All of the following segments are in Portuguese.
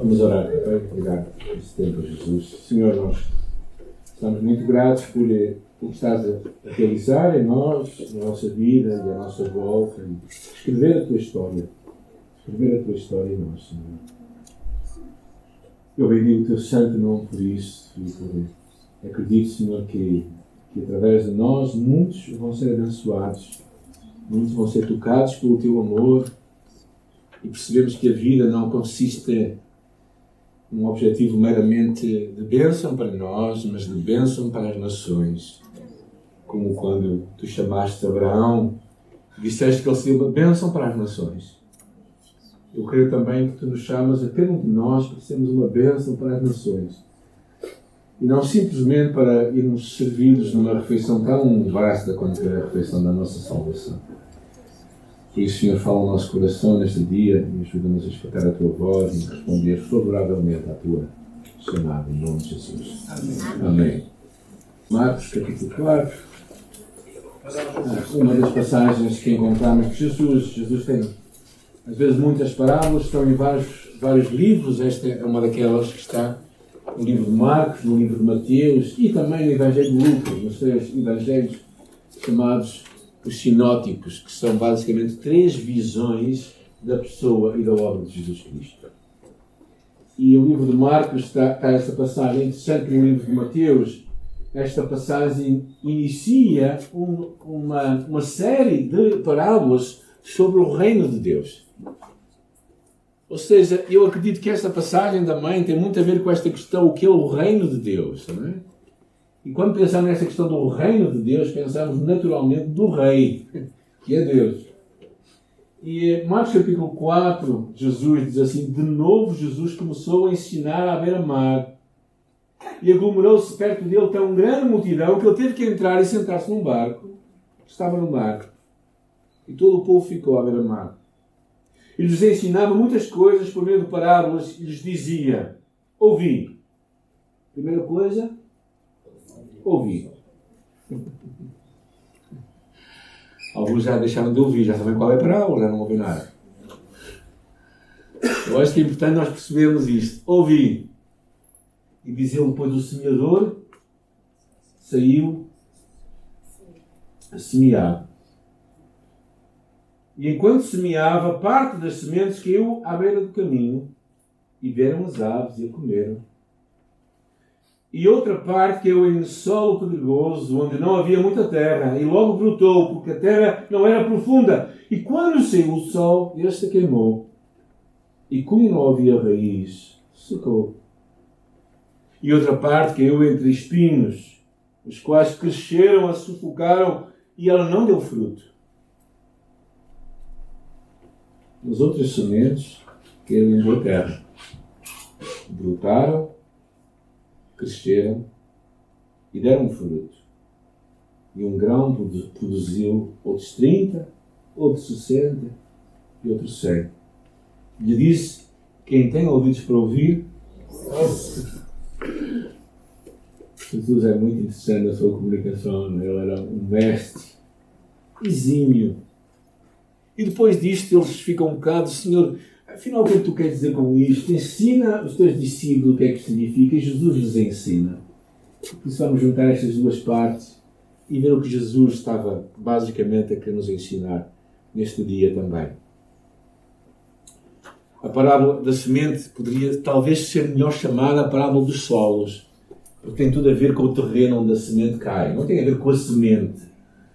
Vamos orar, Pai. Obrigado por esse tempo, Jesus. Senhor, nós estamos muito gratos por o que estás a realizar em nós, na nossa vida e à nossa volta. E escrever a tua história. Escrever a tua história em nós, Senhor. Eu bendigo o teu santo nome por isso e por acredito, Senhor, que através de nós muitos vão ser abençoados, muitos vão ser tocados pelo teu amor e percebemos que a vida não consiste num objetivo meramente de bênção para nós, mas de bênção para as nações. Como quando tu chamaste Abraão e disseste que ele seria uma bênção para as nações. Eu creio também que tu nos chamas a cada um de nós para sermos uma bênção para as nações. E não simplesmente para irmos servidos numa refeição tão vasta quanto é a refeição da nossa salvação. Por isso, Senhor, fala ao nosso coração neste dia e ajuda-nos a escutar a tua voz e responder favoravelmente à tua chamada, em nome de Jesus. Amém. Amém. Marcos, capítulo 4. Uma das passagens que encontramos que Jesus tem, às vezes, muitas parábolas, estão em vários livros. Esta é uma daquelas que está no livro de Marcos, no livro de Mateus e também no Evangelho de Lucas, nos 3 evangelhos chamados os sinóticos, que são basicamente 3 visões da pessoa e da obra de Jesus Cristo. E o livro de Marcos está esta passagem, interessante que no livro de Mateus, esta passagem inicia uma série de parábolas sobre o reino de Deus. Ou seja, eu acredito que esta passagem também tem muito a ver com esta questão, o que é o reino de Deus, não é? E quando pensamos nesta questão do reino de Deus, pensamos naturalmente do rei, que é Deus. E Marcos capítulo 4, Jesus diz assim: de novo Jesus começou a ensinar à beira-mar. E aglomerou-se perto dele tão grande multidão que ele teve que entrar e sentar-se num barco. Estava no mar. E todo o povo ficou à beira-mar. E lhes ensinava muitas coisas por meio de parábolas e lhes dizia: ouvi. Primeira coisa, ouvi. Alguns já deixaram de ouvir, já sabem qual é a parábola, já não ouvem nada. Eu acho que é importante nós percebermos isto. Ouvi. E diz ele, depois o semeador saiu a semear. E enquanto semeava, parte das sementes caiu à beira do caminho, e vieram as aves e a comeram. E outra parte caiu em solo pedregoso, onde não havia muita terra, e logo brotou, porque a terra não era profunda. E quando saiu o sol, este a queimou. E como não havia raiz, secou. E outra parte caiu entre espinhos, os quais cresceram, a sufocaram, e ela não deu fruto. As outras sementes caíram em boa terra. Brotaram, cresceram e deram fruto. E um grão produziu outros 30, outros 60 e outros 100. Lhe disse: quem tem ouvidos para ouvir, Jesus é muito interessante na sua comunicação. Ele era um mestre exímio. E depois disto eles ficam um bocado: Senhor, afinal o que é que tu queres dizer com isto? Ensina os teus discípulos o que é que significa, e Jesus lhes ensina. Por isso vamos juntar estas duas partes e ver o que Jesus estava basicamente a querer nos ensinar neste dia também. A parábola da semente poderia talvez ser melhor chamada a parábola dos solos, porque tem tudo a ver com o terreno onde a semente cai. Não tem a ver com a semente.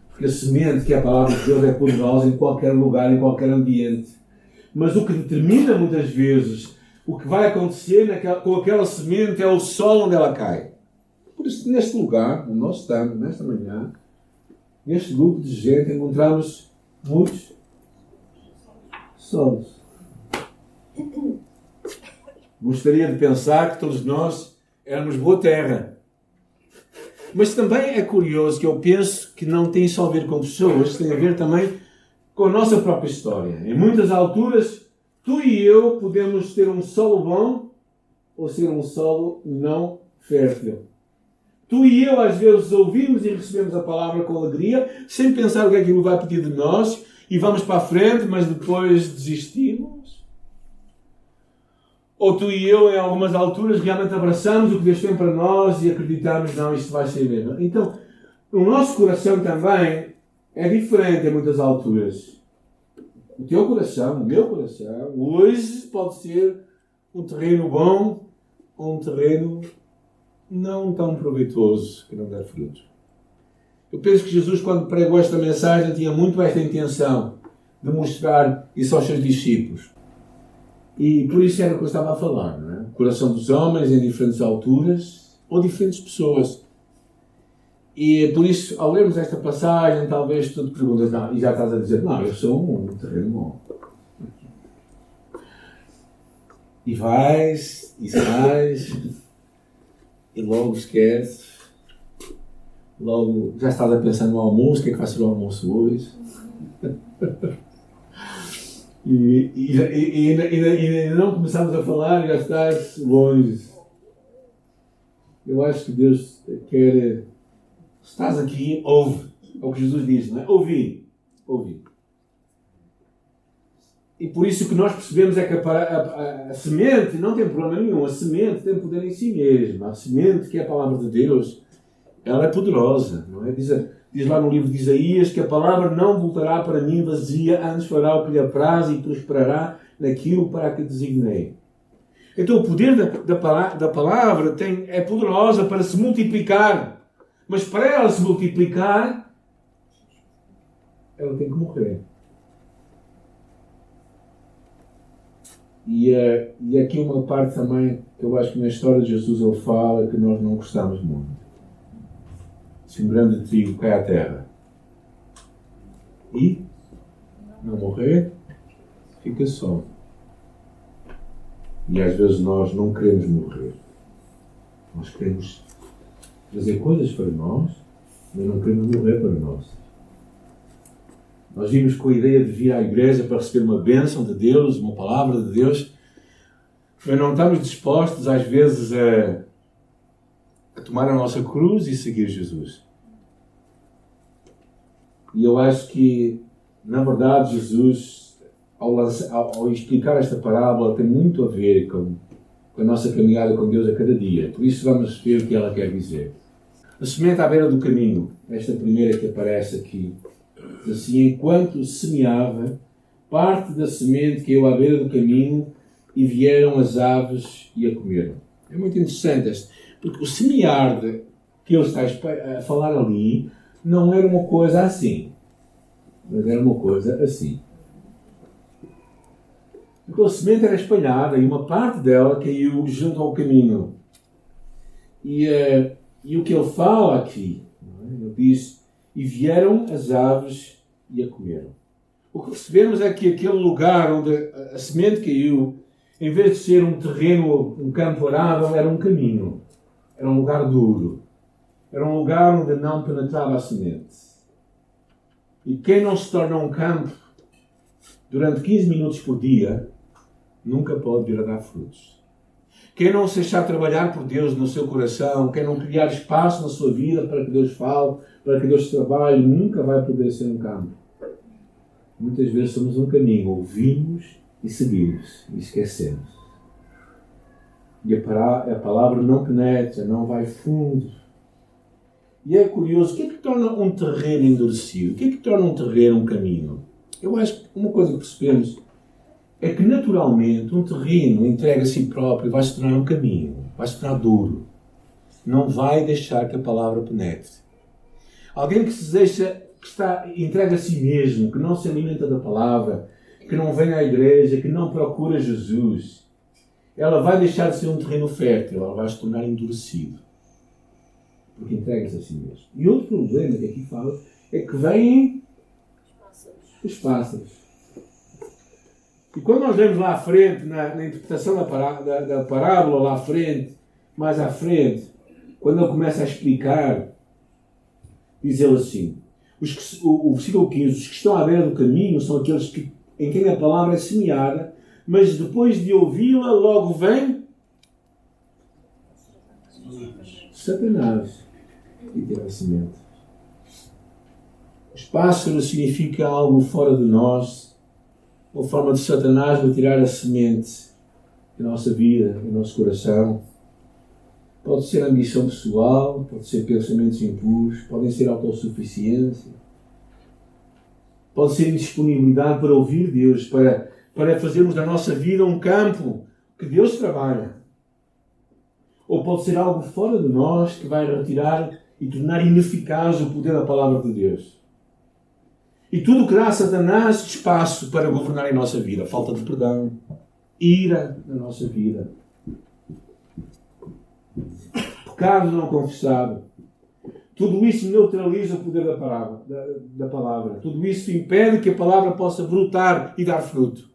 Porque a semente, que é a palavra de Deus, é poderosa em qualquer lugar, em qualquer ambiente. Mas o que determina muitas vezes o que vai acontecer com aquela semente é o solo onde ela cai. Por isso, neste lugar, onde nós estamos, nesta manhã, neste grupo de gente, encontramos muitos solos. Gostaria de pensar que todos nós éramos boa terra. Mas também é curioso que eu penso que não tem só a ver com pessoas, tem a ver também com a nossa própria história. Em muitas alturas, tu e eu podemos ter um solo bom ou ser um solo não fértil. Tu e eu, às vezes, ouvimos e recebemos a palavra com alegria, sem pensar o que é que ele vai pedir de nós, e vamos para a frente, mas depois desistimos. Ou tu e eu, em algumas alturas, realmente abraçamos o que Deus tem para nós e acreditamos, não, isto vai ser mesmo. Então, o nosso coração também é diferente em muitas alturas. O teu coração, o meu coração, hoje pode ser um terreno bom ou um terreno não tão proveitoso, que não dá fruto. Eu penso que Jesus, quando pregou esta mensagem, tinha muito esta intenção de mostrar isso aos seus discípulos. E por isso era o que eu estava a falar, não é? O coração dos homens em diferentes alturas ou diferentes pessoas. E por isso, ao lermos esta passagem, talvez tu te perguntas, não, e já estás a dizer, não, eu sou um terreno bom. E vais, e sais, e logo esqueces. Logo, já estás a pensar no almoço, o que é que vai ser o almoço hoje? E ainda não começamos a falar e já estás longe. Eu acho que Deus quer... Estás aqui, ouve. É o que Jesus diz, não é? Ouvi. E por isso o que nós percebemos é que a semente não tem problema nenhum. A semente tem poder em si mesma. A semente, que é a palavra de Deus, ela é poderosa, não é? Diz lá no livro de Isaías que a palavra não voltará para mim vazia, antes fará o que lhe apraz e prosperará naquilo para que designei. Então o poder da palavra é poderosa para se multiplicar. Mas para ela se multiplicar, ela tem que morrer. E aqui uma parte também que eu acho que na história de Jesus ele fala que nós não gostamos muito. Se um grão de trigo cai à terra e não morrer, fica só. E às vezes nós não queremos morrer. Nós queremos fazer coisas para nós, mas não queremos morrer para nós. Nós vimos com a ideia de vir à igreja para receber uma bênção de Deus, uma palavra de Deus, mas não estamos dispostos às vezes a tomar a nossa cruz e seguir Jesus. E eu acho que, na verdade, Jesus, ao explicar esta parábola, tem muito a ver com a nossa caminhada com Deus a cada dia. Por isso vamos ver o que ela quer dizer. A semente à beira do caminho, esta primeira que aparece aqui, assim, enquanto semeava, parte da semente caiu à beira do caminho e vieram as aves e a comeram. É muito interessante este, porque o semear que ele está a falar ali não era uma coisa assim, mas era uma coisa assim. Então a semente era espalhada e uma parte dela caiu junto ao caminho. E o que ele fala aqui, ele diz, e vieram as aves e a comeram. O que percebemos é que aquele lugar onde a semente caiu, em vez de ser um terreno, um campo arável, era um caminho. Era um lugar duro. Era um lugar onde não penetrava a semente. E quem não se torna um campo durante 15 minutos por dia, nunca pode vir a dar frutos. Quem não se deixar trabalhar por Deus no seu coração, quem não criar espaço na sua vida para que Deus fale, para que Deus trabalhe, nunca vai poder ser um campo. Muitas vezes somos um caminho, ouvimos e seguimos, e esquecemos. E a palavra não penetra, não vai fundo. E é curioso, o que é que torna um terreno endurecido? O que é que torna um terreno um caminho? Eu acho que uma coisa que percebemos é que naturalmente um terreno entregue a si próprio vai se tornar um caminho, vai se tornar duro. Não vai deixar que a palavra penetre. Alguém que se deixa, que está entregue a si mesmo, que não se alimenta da palavra, que não vem à igreja, que não procura Jesus, ela vai deixar de ser um terreno fértil, ela vai se tornar endurecido. Porque entrega-se a si mesmo. E outro problema que aqui fala é que vêm os pássaros. E quando nós vemos lá à frente, na interpretação da parábola, lá à frente, mais à frente, quando ele começa a explicar, diz ele assim, o versículo 15, os que estão à beira do caminho são aqueles em quem a palavra é semeada, mas depois de ouvi-la, logo vem Satanás e tira a semente. Os pássaros significa algo fora de nós, uma forma de Satanás de tirar a semente. a nossa vida, o nosso coração. Pode ser ambição pessoal, pode ser pensamentos impuros, podem ser autossuficiência, pode ser indisponibilidade para ouvir Deus, para fazermos da nossa vida um campo que Deus trabalha. Ou pode ser algo fora de nós que vai retirar e tornar ineficaz o poder da palavra de Deus. E tudo que dá a Satanás espaço para governar em nossa vida. Falta de perdão, ira na nossa vida, pecado não confessado. Tudo isso neutraliza o poder da palavra. Tudo isso impede que a palavra possa brotar e dar fruto.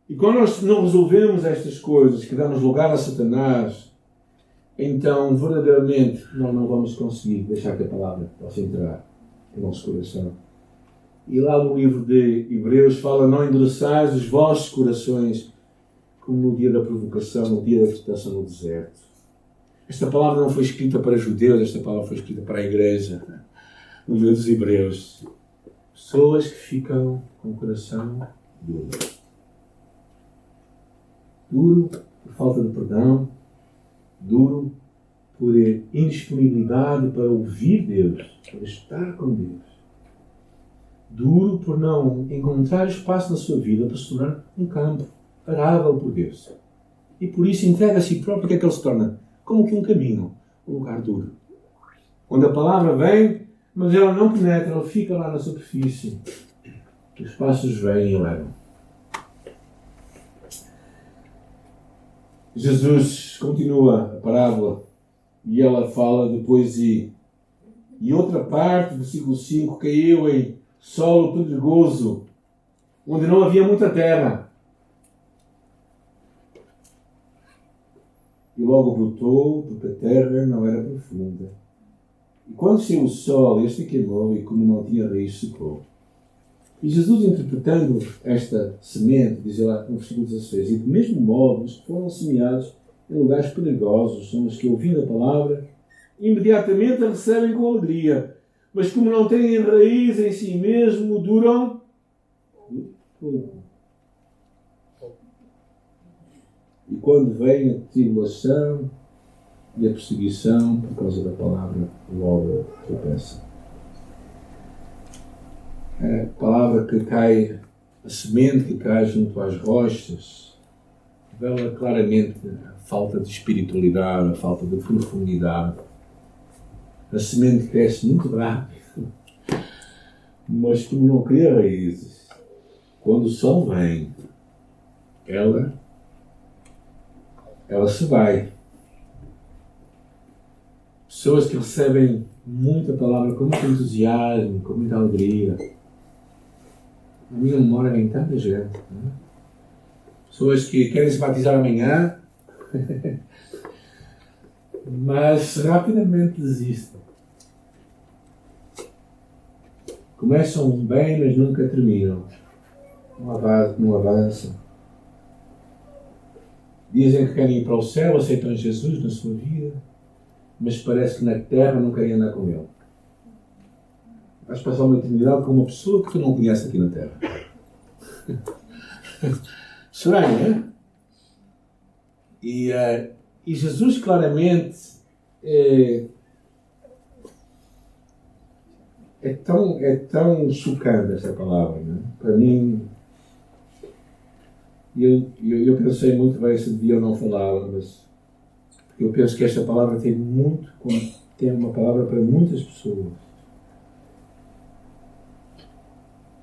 E quando nós não resolvemos estas coisas que damos lugar a Satanás, então verdadeiramente nós não vamos conseguir deixar que a palavra possa entrar no nosso coração. E lá no livro de Hebreus fala: não endureçais os vossos corações como no dia da provocação, no dia da tentação no deserto. Esta palavra não foi escrita para judeus, esta palavra foi escrita para a igreja, no livro dos Hebreus. Pessoas que ficam com o coração duro. Duro por falta de perdão, duro por indisponibilidade para ouvir Deus, para estar com Deus. Duro por não encontrar espaço na sua vida para se tornar um campo arável por Deus. E por isso entrega a si próprio, que é que ele se torna? Como que um caminho, um lugar duro. Onde a palavra vem, mas ela não penetra, ela fica lá na superfície. Os passos vêm e levam. Jesus continua a parábola e ela fala depois e outra parte, versículo 5, caiu em solo pedregoso, onde não havia muita terra. E logo brotou, porque a terra não era profunda. E quando saiu o sol, este queimou, e como não tinha raiz, secou. E Jesus, interpretando esta semente, diz lá no versículo 16, e do mesmo modo os que foram semeados em lugares perigosos são os que, ouvindo a palavra, imediatamente a recebem com alegria, mas como não têm raiz em si mesmo, duram pouco. E quando vem a tribulação e a perseguição por causa da palavra, logo tropeça. A palavra que cai, a semente que cai junto às rochas, revela claramente a falta de espiritualidade, a falta de profundidade. A semente cresce muito rápido, mas como não cria raízes, quando o sol vem, ela se vai. Pessoas que recebem muita palavra com muito entusiasmo, com muita alegria. A minha memória vem tanta gente. Não é? Pessoas que querem se batizar amanhã, mas rapidamente desistem. Começam bem, mas nunca terminam. Não avançam. Dizem que querem ir para o céu, aceitam Jesus na sua vida, mas parece que na terra não querem andar com Ele. Vais passar uma eternidade com uma pessoa que tu não conheces aqui na terra. Estranho, não é? E Jesus claramente é tão chocante essa palavra, não é? Para mim, eu pensei muito bem se devia ou não falá-la, mas eu penso que esta palavra tem uma palavra para muitas pessoas.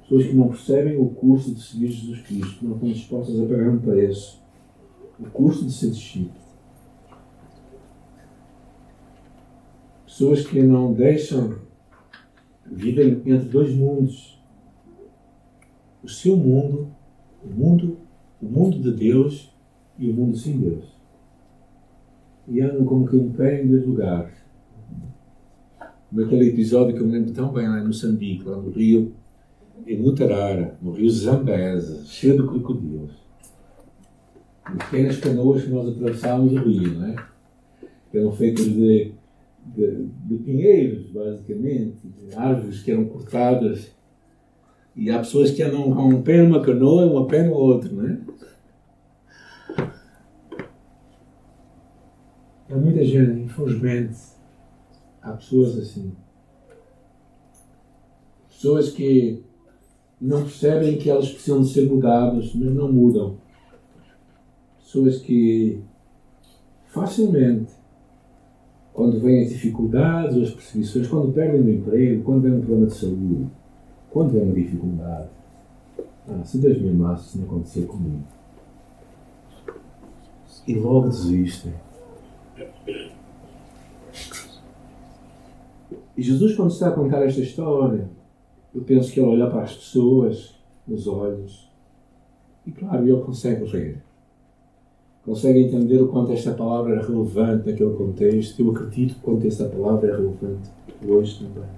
Pessoas que não percebem o custo de seguir Jesus Cristo, que não estão dispostas a pagar um preço. O custo de ser discípulo. Pessoas que não deixam vida entre dois mundos. O seu mundo, o mundo de Deus e o mundo sem Deus. E andam como que um pé em dois lugares. Como aquele episódio que eu me lembro tão bem lá em Moçambique, lá no Rio, em Mutarara, no Rio Zambeze, cheio de crocodilos. E pequenas canoas que nós atravessávamos o rio, não é? Que eram feitas de pinheiros, basicamente, de árvores que eram cortadas. E há pessoas que andam com um pé numa canoa e uma pé no outro, não é? Há muita gente, infelizmente, há pessoas assim. Pessoas que não percebem que elas precisam de ser mudadas, mas não mudam. Pessoas que facilmente, quando vêm as dificuldades ou as perseguições, quando perdem o emprego, quando vem um problema de saúde, quando vem uma dificuldade, se Deus me amasse, isso não acontecer comigo. E logo desistem. E Jesus, quando está a contar esta história, eu penso que ele olha para as pessoas nos olhos e, claro, ele consegue ler. Consegue entender o quanto esta palavra é relevante naquele contexto. Eu acredito que o quanto esta palavra é relevante hoje também.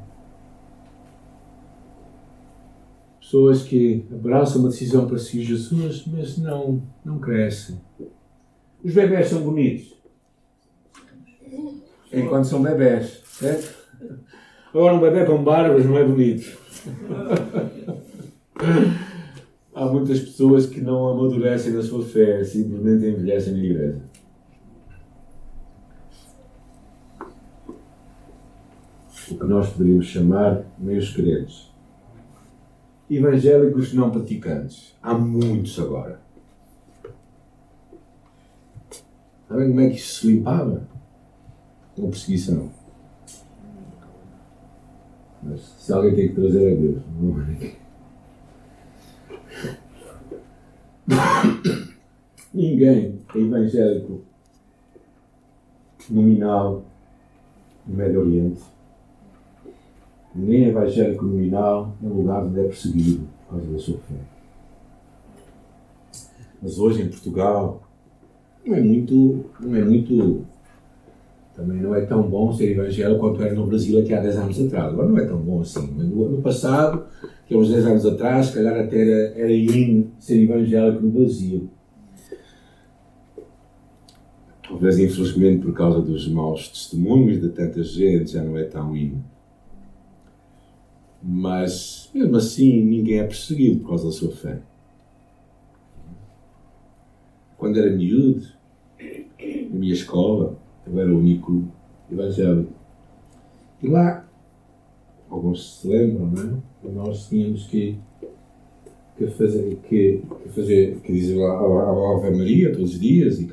Pessoas que abraçam uma decisão para seguir Jesus, mas não crescem. Os bebés são bonitos. Enquanto são bebés, certo? Agora um bebé com barbas não é bonito. Há muitas pessoas que não amadurecem na sua fé, simplesmente envelhecem na igreja. O que nós poderíamos chamar meios crentes. Evangélicos não praticantes. Há muitos agora. Sabem como é que isso se limpava? Com perseguição. Mas se alguém tem que trazer a Deus, não é? Ninguém é evangélico nominal no Médio Oriente. Ninguém é evangélico nominal no lugar onde é perseguido por causa da sua fé. Mas hoje em Portugal não é muito, também não é tão bom ser evangélico quanto era no Brasil aqui há 10 anos atrás. Agora não é tão bom assim. No passado, que há uns 10 anos atrás, se calhar até era in ser evangélico no Brasil. Talvez, infelizmente, por causa dos maus testemunhos de tanta gente, já não é tão in. Mas, mesmo assim, ninguém é perseguido por causa da sua fé. Quando era miúdo, na minha escola, eu era o único evangélico. E lá, alguns se lembram, não é? Nós tínhamos que dizer a Ave Maria todos os dias e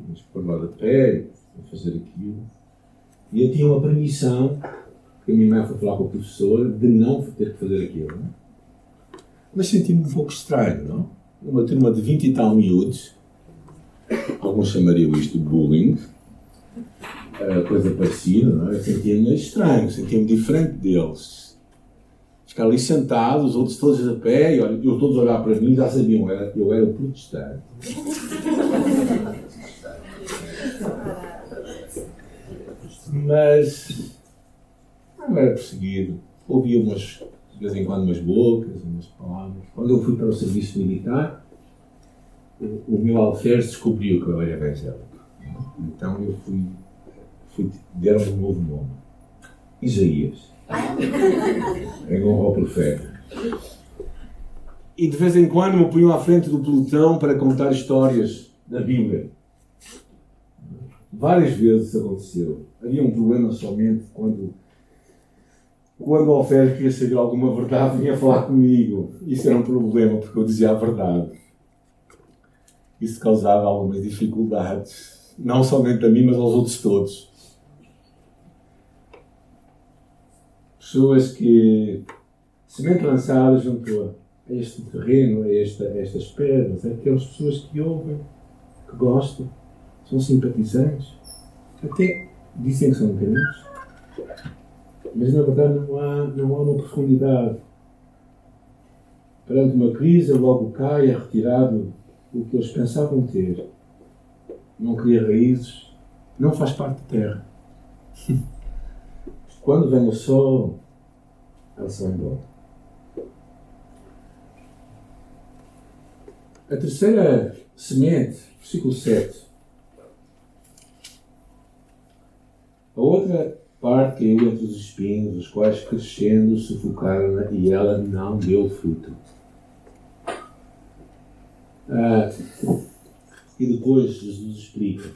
nos pôr lá de pé, e fazer aquilo. E eu tinha uma permissão, que a minha mãe foi falar com o professor, de não ter que fazer aquilo. Não é? Mas senti-me um pouco estranho, não? Uma turma de 20 e tal miúdos, alguns chamariam isto de bullying, coisa parecida, não é? Eu sentia-me estranho, sentia-me diferente deles. Ficar ali sentado, os outros todos a pé, e eu todos a olhar para mim, já sabiam, eu era o protestante. Mas não era perseguido. Ouvia de vez em quando umas bocas, umas palavras. Quando eu fui para o serviço militar, o meu alferes descobriu que eu era evangélico. Então eu deram-me um novo nome. Isaías. Em honra ao profeta. E de vez em quando me punham à frente do pelotão para contar histórias da Bíblia. Várias vezes isso aconteceu. Havia um problema somente quando o alferes queria saber alguma verdade, vinha falar comigo. Isso era um problema, porque eu dizia a verdade. Isso causava algumas dificuldades. Não somente a mim, mas aos outros todos. Pessoas que, semente lançadas junto a este terreno, a estas pedras, aquelas pessoas que ouvem, que gostam, são simpatizantes, até dizem que são crentes, mas na verdade não há uma profundidade. Perante uma crise, logo cai, é retirado o que eles pensavam ter. Não cria raízes, não faz parte da terra. Quando vem o sol, ela se vai embora. A terceira semente, versículo 7. A outra parte caiu entre os espinhos, os quais crescendo sufocaram-na e ela não deu fruto. E depois Jesus explica.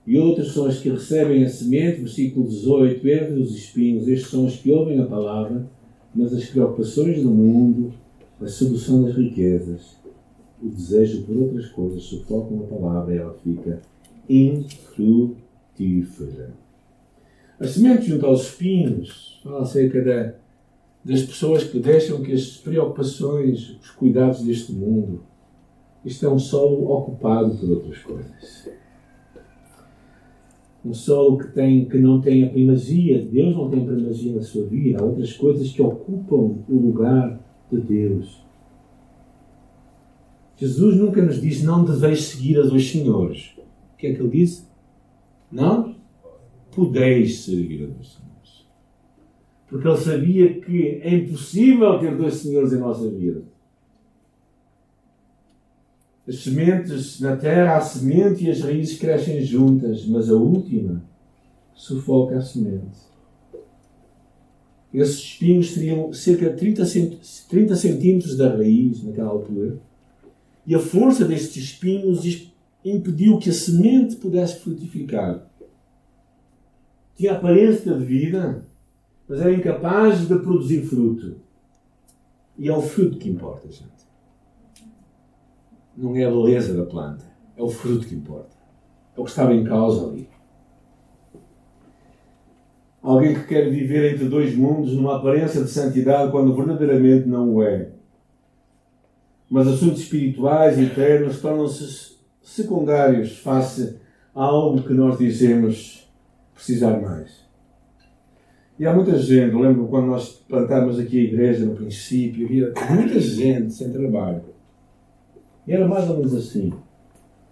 E outros são os que recebem a semente, versículo 18, entre os espinhos. Estes são os que ouvem a palavra, mas as preocupações do mundo, a sedução das riquezas, o desejo por outras coisas sufocam a palavra e ela fica infrutífera. As sementes junto aos espinhos fala acerca das pessoas que deixam que as preocupações, os cuidados deste mundo, isto é um solo ocupado por outras coisas. Um solo que não tem a primazia, Deus não tem primazia na sua vida. Há outras coisas que ocupam o lugar de Deus. Jesus nunca nos disse, não deveis seguir a dois senhores. O que é que ele disse? Não podeis servir a dois senhores. Porque ele sabia que é impossível ter dois senhores em nossa vida. As sementes, na terra, a semente e as raízes crescem juntas, mas a última sufoca a semente. Esses espinhos seriam cerca de 30 centímetros da raiz, naquela altura, e a força destes espinhos impediu que a semente pudesse frutificar. Tinha aparência de vida, mas era incapaz de produzir fruto. E é o fruto que importa, gente. Não é a beleza da planta, é o fruto que importa. É o que estava em causa ali. Alguém que quer viver entre dois mundos numa aparência de santidade quando verdadeiramente não o é. Mas assuntos espirituais e eternos tornam-se secundários face a algo que nós dizemos precisar mais. E há muita gente, eu lembro quando nós plantámos aqui a igreja no princípio, havia muita gente sem trabalho. E era mais ou menos assim.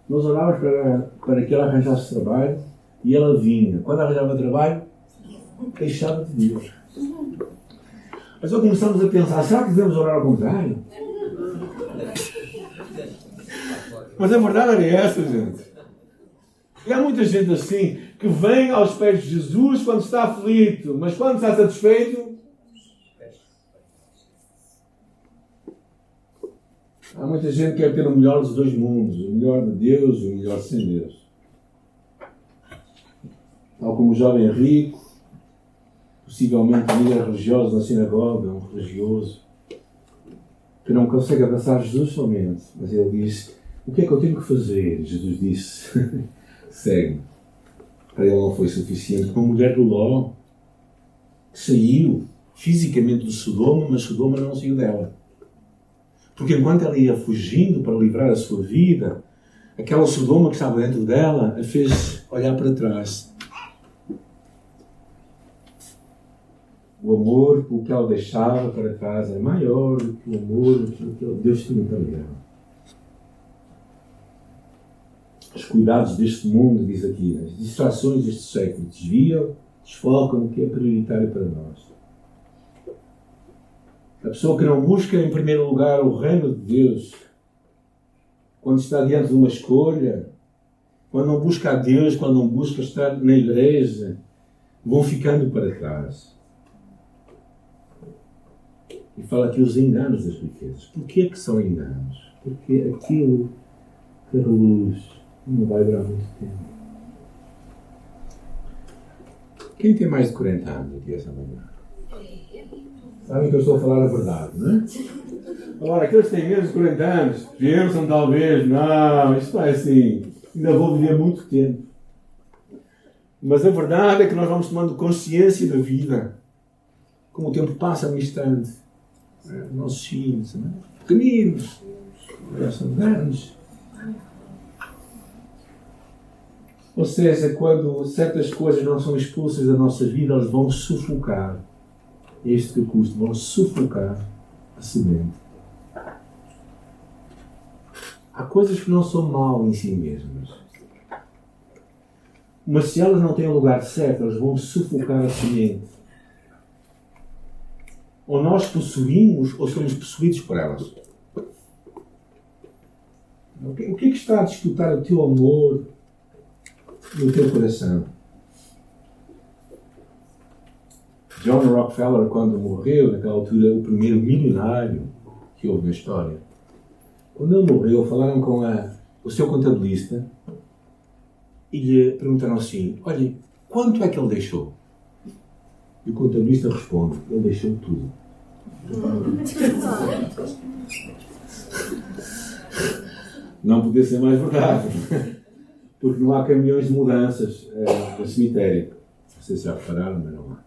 Nós orávamos para que ela arranjasse trabalho e ela vinha. Quando arranjava trabalho, queixava de Deus. Mas só começamos a pensar, será que devemos orar ao contrário? Mas a verdade era essa, gente. E há muita gente assim, que vem aos pés de Jesus quando está aflito, mas quando está satisfeito, há muita gente que quer ter o melhor dos dois mundos, o melhor de Deus e o melhor sem Deus. Tal como o jovem rico, possivelmente um líder religioso na sinagoga, um religioso, que não consegue abraçar Jesus somente, mas ele diz, o que é que eu tenho que fazer? E Jesus disse, segue-me. Para ele não foi suficiente. Uma mulher do Ló, que saiu fisicamente de Sodoma, mas Sodoma não saiu dela. Porque enquanto ela ia fugindo para livrar a sua vida, aquela Sodoma que estava dentro dela a fez olhar para trás. O amor pelo que ela deixava para trás era maior do que o amor que Deus tinha para ela. Os cuidados deste mundo, diz aqui, as distrações deste século desviam, desfocam o que é prioritário para nós. A pessoa que não busca em primeiro lugar o reino de Deus, quando está diante de uma escolha, quando não busca a Deus, quando não busca estar na igreja, vão ficando para trás. E fala aqui os enganos das riquezas. Porquê que são enganos? Porque aquilo que reluz não vai durar muito tempo. Quem tem mais de 40 anos aqui essa manhã? Sabem que eu estou a falar a verdade, não é? Agora, aqueles que têm menos de 40 anos pensam talvez, não, isto não é assim, ainda vou viver muito tempo. Mas a verdade é que nós vamos tomando consciência da vida. Como o tempo passa num instante. Nossos filhos, não é? Pequeninos, já são grandes. Ou seja, quando certas coisas não são expulsas da nossa vida, elas vão sufocar. Este que custa, vão sufocar a semente. Há coisas que não são mal em si mesmas. Mas se elas não têm o lugar certo, elas vão sufocar a semente. Ou nós possuímos, ou somos possuídos por elas. O que é que está a disputar o teu amor no teu coração? John Rockefeller, quando morreu, naquela altura, o primeiro milionário que houve na história, quando ele morreu, falaram com o seu contabilista e lhe perguntaram assim: olha, quanto é que ele deixou? E o contabilista responde: ele deixou tudo. Não podia ser mais verdade, porque não há caminhões de mudanças no cemitério. Não sei se já repararam, mas não há.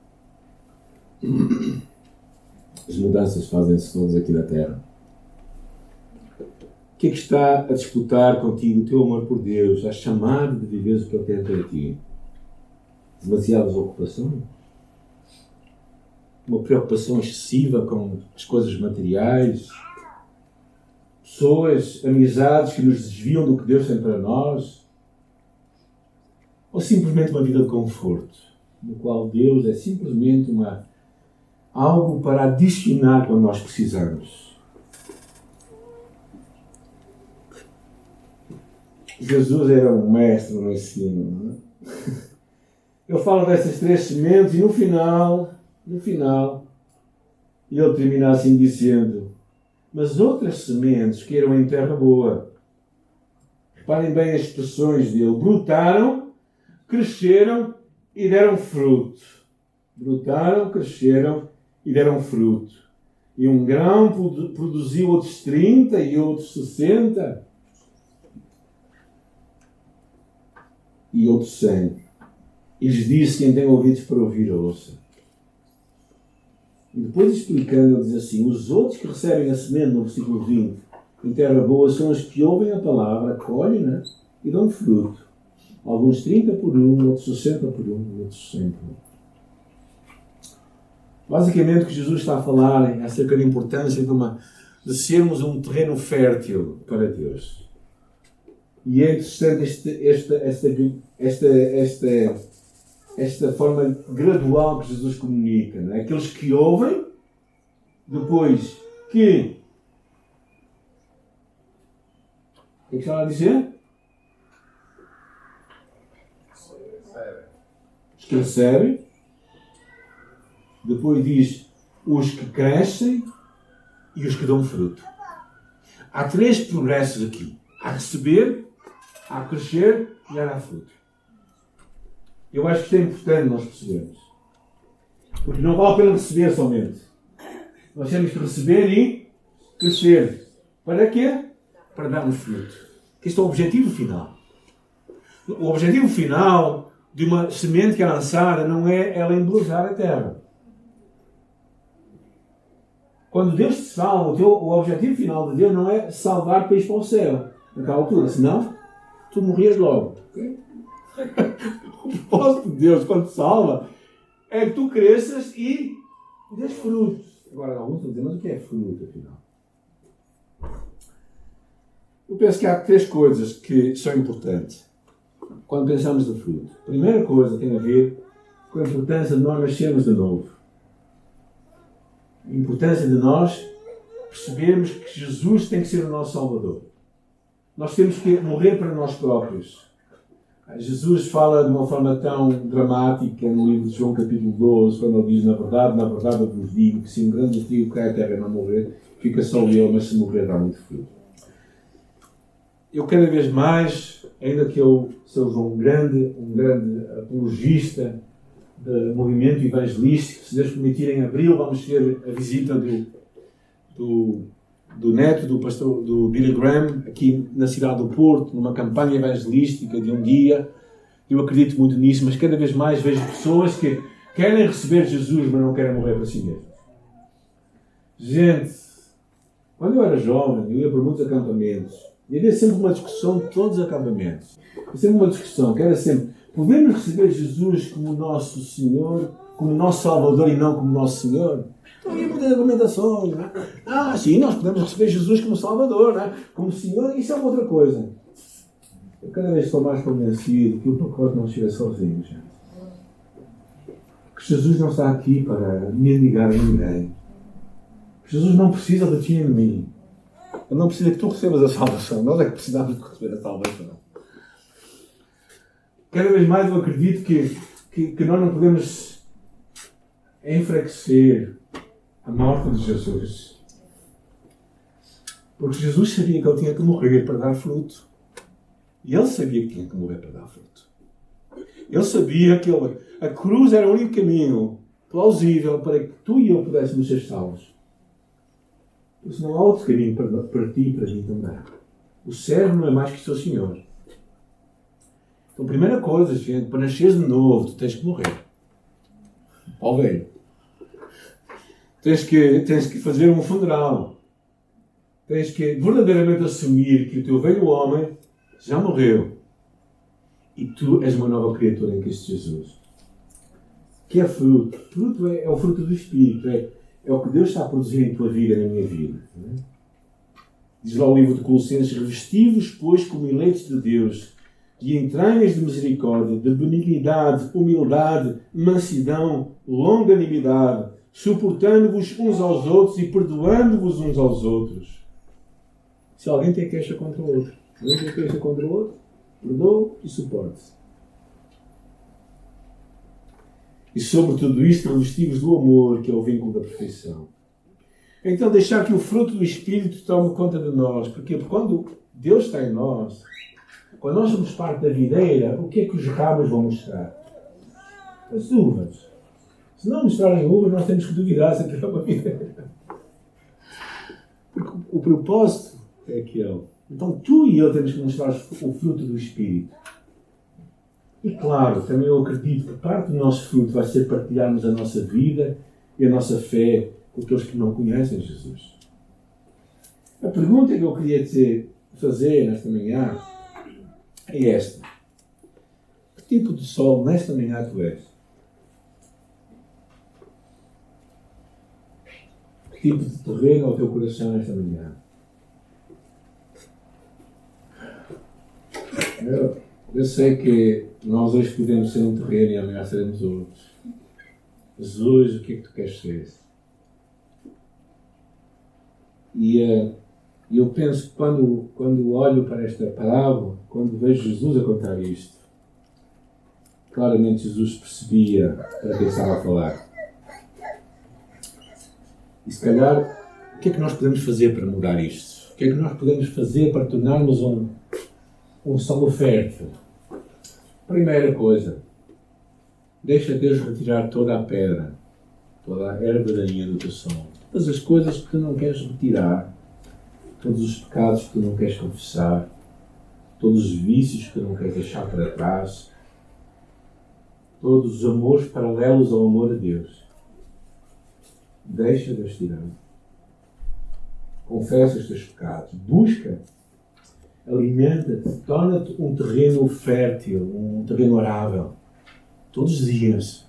As mudanças fazem-se todas aqui na Terra. O que é que está a disputar contigo o teu amor por Deus, a chamar de viveres o que Ele tem para ti? Demasiadas ocupações? Uma preocupação excessiva com as coisas materiais? Pessoas, amizades que nos desviam do que Deus tem para nós? Ou simplesmente uma vida de conforto, no qual Deus é simplesmente algo para adicionar quando nós precisamos? Jesus era um mestre no ensino, não é? Ele fala dessas 3 sementes e no final, ele termina assim dizendo: mas outras sementes caíram em terra boa. Reparem bem as expressões dele: brotaram, cresceram e deram fruto. Brotaram, cresceram e deram fruto. E um grão produziu outros 30 e outros 60 e outros 100. E lhes disse: quem tem ouvidos para ouvir, ouça. E depois explicando, ele diz assim: os outros que recebem a semente, no versículo 20, em terra boa, são os que ouvem a palavra, colhem, né, e dão fruto. Alguns 30 por 1, outros 60 por 1, outros 100 por 1. Basicamente o que Jesus está a falar é acerca da importância de sermos um terreno fértil para Deus. E é interessante esta forma gradual que Jesus comunica, não é? Aqueles que ouvem, depois que... O que é que estava a dizer? Os que recebem. Depois diz os que crescem e os que dão fruto. Há 3 progressos aqui: a receber, a crescer e a dar fruto. Eu acho que isto é importante nós percebermos. Porque não vale a pena receber somente. Nós temos que receber e crescer. Para quê? Para darmos fruto. Este é o objetivo final. O objetivo final de uma semente que é lançada não é ela embelezar a terra. Quando Deus te salva, o objetivo final de Deus não é salvar para ir para o céu. Naquela altura, senão tu morrias logo. Okay? O propósito de Deus, quando te salva, é que tu cresças e dês frutos. Agora, alguns estão dizendo: mas o que é fruto, afinal? Eu penso que há 3 coisas que são importantes quando pensamos no fruto. A primeira coisa tem a ver com a importância de nós nascermos de novo. A importância de nós percebermos que Jesus tem que ser o nosso Salvador. Nós temos que morrer para nós próprios. Jesus fala de uma forma tão dramática no livro de João capítulo 12, quando ele diz: na verdade eu vos digo que se um grande trigo cai à terra e não morrer, fica só ele, mas se morrer dá muito fruto. Eu cada vez mais, ainda que eu seja um grande apologista do movimento evangelístico, se Deus permitir, em abril vamos ter a visita do neto do pastor do Billy Graham aqui na cidade do Porto, numa campanha evangelística de um dia. Eu acredito muito nisso, mas cada vez mais vejo pessoas que querem receber Jesus, mas não querem morrer para si mesmos. Gente, quando eu era jovem, eu ia por muitos acampamentos e havia sempre uma discussão de todos os acampamentos. Havia sempre uma discussão que era sempre: podemos receber Jesus como nosso Senhor, como nosso Salvador e não como nosso Senhor? Então havia muitas argumentações, não é? Sim, nós podemos receber Jesus como Salvador, não é? Como Senhor, isso é uma outra coisa. Eu cada vez estou mais convencido que o pacote não chega sozinho, gente. Que Jesus não está aqui para mendigar a ninguém. Que Jesus não precisa de ti e de mim. Ele não precisa que tu recebas a salvação. Nós é que precisamos de receber a salvação. Cada vez mais eu acredito que nós não podemos enfraquecer a morte de Jesus. Porque Jesus sabia que ele tinha que morrer para dar fruto. E ele sabia que tinha que morrer para dar fruto. Ele sabia que a cruz era o único caminho plausível para que tu e eu pudéssemos ser salvos. Mas não há outro caminho para ti e para mim também. O servo não é mais que o seu Senhor. Então, a primeira coisa, gente, para nasceres de novo, tu tens que morrer. Ó velho. Tens que fazer um funeral. Tens que verdadeiramente assumir que o teu velho homem já morreu. E tu és uma nova criatura em Cristo Jesus. Que é fruto. Fruto é o fruto do Espírito. É o que Deus está a produzir em tua vida e na minha vida. Não é? Diz lá o livro de Colossenses: revesti-vos, pois, como eleitos de Deus, de entranhas de misericórdia, de benignidade, humildade, mansidão, longanimidade, suportando-vos uns aos outros e perdoando-vos uns aos outros. Se alguém tem queixa contra o outro, alguém tem queixa contra o outro, perdoa e suporte-se. E sobre tudo isto, revesti-vos do amor, que é o vínculo da perfeição. Então, deixar que o fruto do Espírito tome conta de nós. Porque quando Deus está em nós, quando nós somos parte da videira, o que é que os ramos vão mostrar? As uvas. Se não mostrarem uvas, nós temos que duvidar se aquilo é uma videira. Porque o propósito é aquele. Então, tu e eu temos que mostrar o fruto do Espírito. E claro, também eu acredito que parte do nosso fruto vai ser partilharmos a nossa vida e a nossa fé com aqueles que não conhecem Jesus. A pergunta que eu queria te fazer nesta manhã é esta. Que tipo de sol nesta manhã tu és? Que tipo de terreno é o teu coração nesta manhã? Eu sei que nós hoje podemos ser um terreno e amanhã seremos outros. Mas hoje o que é que tu queres ser? E eu penso que quando olho para esta parábola, quando vejo Jesus a contar isto, claramente Jesus percebia para quem estava a falar. E se calhar, o que é que nós podemos fazer para mudar isto? O que é que nós podemos fazer para tornarmos um solo fértil? Primeira coisa, deixa Deus retirar toda a pedra, toda a erva daninha do teu solo. Todas as coisas que tu não queres retirar, todos os pecados que tu não queres confessar, todos os vícios que tu não queres deixar para trás, todos os amores paralelos ao amor a Deus. Deixa Deus tirar. Confessa os teus pecados. Busca. Alimenta-te. Torna-te um terreno fértil, um terreno arável. Todos os dias.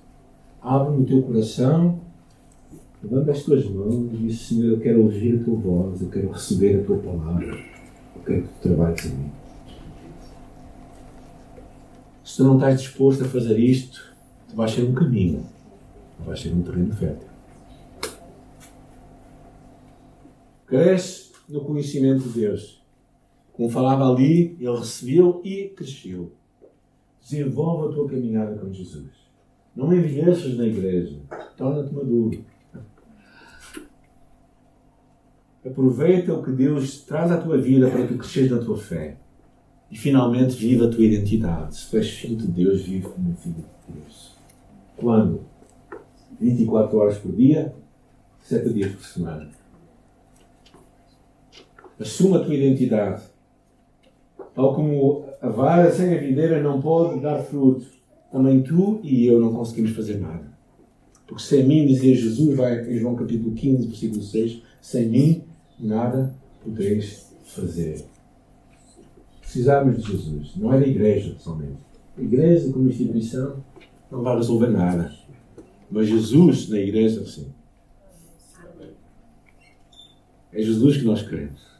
Abre no teu coração. Levanta as tuas mãos e diz: Senhor, eu quero ouvir a tua voz, eu quero receber a tua palavra, eu quero que tu trabalhes em mim. Se tu não estás disposto a fazer isto, tu vais ser um caminho, não vais ser um terreno fértil. Cresce no conhecimento de Deus. Como falava ali, ele recebeu e cresceu. Desenvolve a tua caminhada com Jesus. Não envelheças na igreja, torna-te maduro. Aproveita o que Deus traz à tua vida para tu cresceres na tua fé. E finalmente viva a tua identidade. Se tu és filho de Deus, vive como filho de Deus. Quando? 24 horas por dia, 7 dias por semana. Assuma a tua identidade. Tal como a vara sem a videira não pode dar fruto, também tu e eu não conseguimos fazer nada. Porque sem mim, dizia Jesus, vai em João capítulo 15, versículo 6, sem mim nada podeis fazer. Precisamos de Jesus. Não é da igreja somente. A igreja como instituição não vai resolver nada. Mas Jesus na igreja, sim. É Jesus que nós queremos.